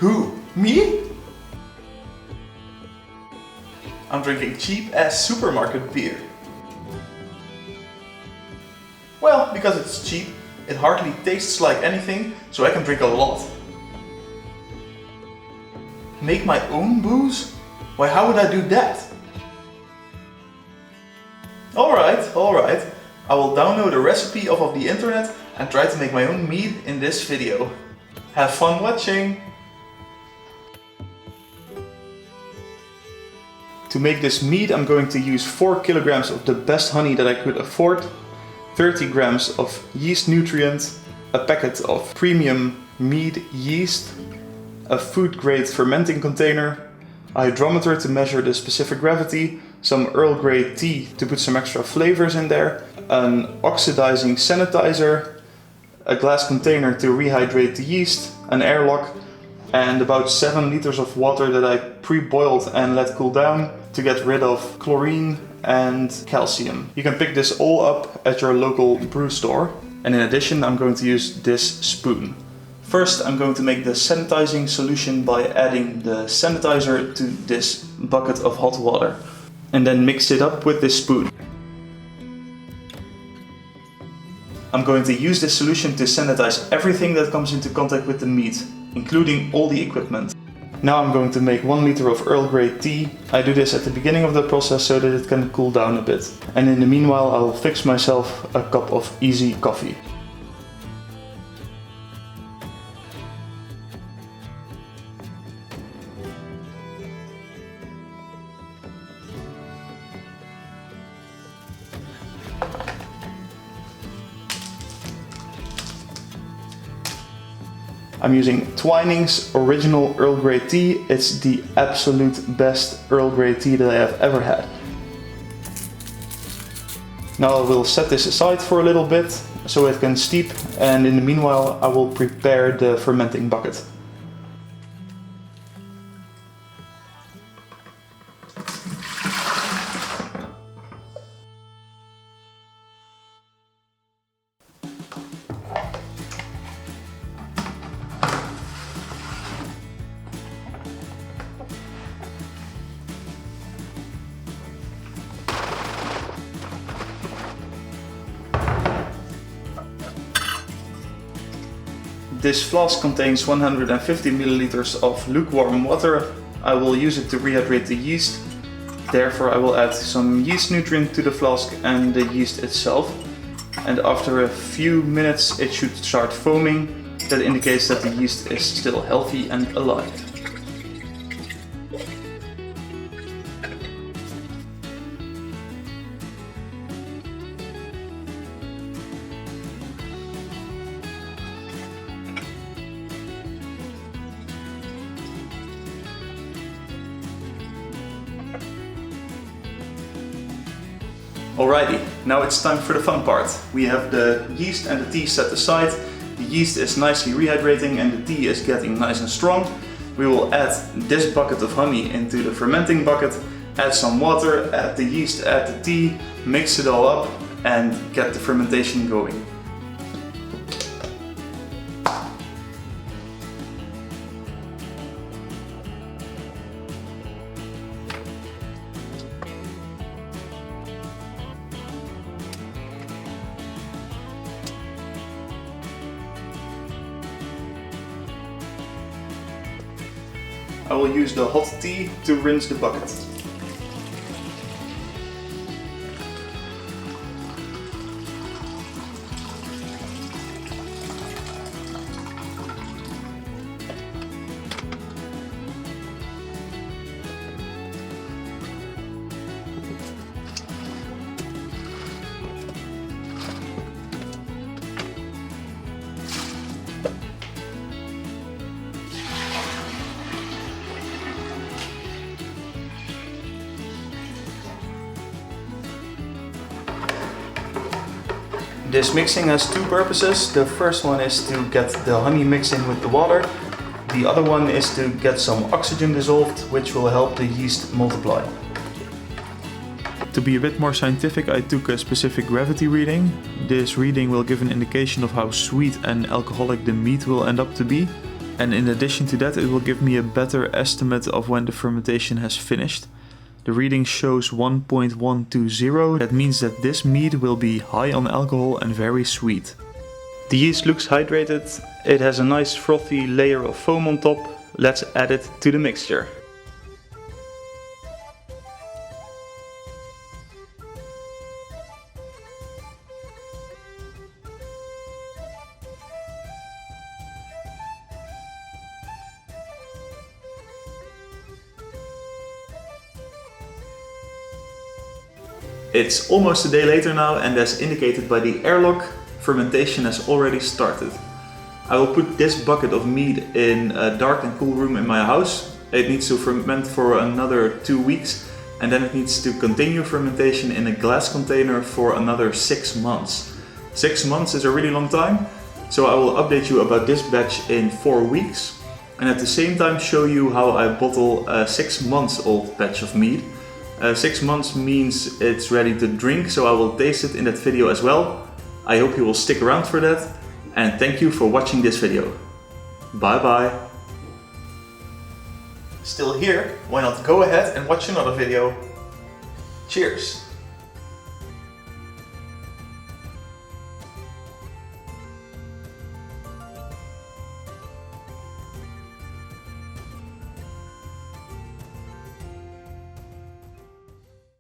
Who? Me? I'm drinking cheap-ass supermarket beer. Well, because it's cheap, it hardly tastes like anything, so I can drink a lot. Make my own booze? Why, how would I do that? Alright. I will download a recipe off of the internet and try to make my own mead in this video. Have fun watching! To make this mead, I'm going to use 4 kilograms of the best honey that I could afford, 30 grams of Yeast Nutrient, a packet of premium mead yeast, a food grade fermenting container, a hydrometer to measure the specific gravity, some Earl Grey tea to put some extra flavors in there, an oxidizing sanitizer, a glass container to rehydrate the yeast, an airlock, and about 7 liters of water that I pre-boiled and let cool down to get rid of chlorine and calcium. You can pick this all up at your local brew store. And in addition, I'm going to use this spoon. First, I'm going to make the sanitizing solution by adding the sanitizer to this bucket of hot water. And then mix it up with this spoon. I'm going to use this solution to sanitize everything that comes into contact with the meat, including all the equipment. Now I'm going to make 1 liter of Earl Grey tea. I do this at the beginning of the process so that it can cool down a bit. And in the meanwhile, I'll fix myself a cup of easy coffee. I'm using Twinings original Earl Grey tea. It's the absolute best Earl Grey tea that I have ever had. Now I will set this aside for a little bit so it can steep, and in the meanwhile I will prepare the fermenting bucket. This flask contains 150 milliliters of lukewarm water. I will use it to rehydrate the yeast. Therefore I will add some yeast nutrient to the flask and the yeast itself. And after a few minutes it should start foaming. That indicates that the yeast is still healthy and alive. Alrighty, now it's time for the fun part. We have the yeast and the tea set aside. The yeast is nicely rehydrating and the tea is getting nice and strong. We will add this bucket of honey into the fermenting bucket, add some water, add the yeast, add the tea, mix it all up and get the fermentation going. I will use the hot tea to rinse the bucket. This mixing has two purposes. The first one is to get the honey mixed in with the water. The other one is to get some oxygen dissolved, which will help the yeast multiply. To be a bit more scientific, I took a specific gravity reading. This reading will give an indication of how sweet and alcoholic the mead will end up to be. And in addition to that, it will give me a better estimate of when the fermentation has finished. The reading shows 1.120. That means that this mead will be high on alcohol and very sweet. The yeast looks hydrated. It has a nice frothy layer of foam on top. Let's add it to the mixture. It's almost a day later now, and as indicated by the airlock, fermentation has already started. I will put this bucket of mead in a dark and cool room in my house. It needs to ferment for another 2 weeks, and then it needs to continue fermentation in a glass container for another 6 months. 6 months is a really long time, so I will update you about this batch in 4 weeks, and at the same time show you how I bottle a 6 months old batch of mead. 6 months means it's ready to drink, so I will taste it in that video as well. I hope you will stick around for that, and thank you for watching this video. Bye bye. Still here? Why not go ahead and watch another video? Cheers!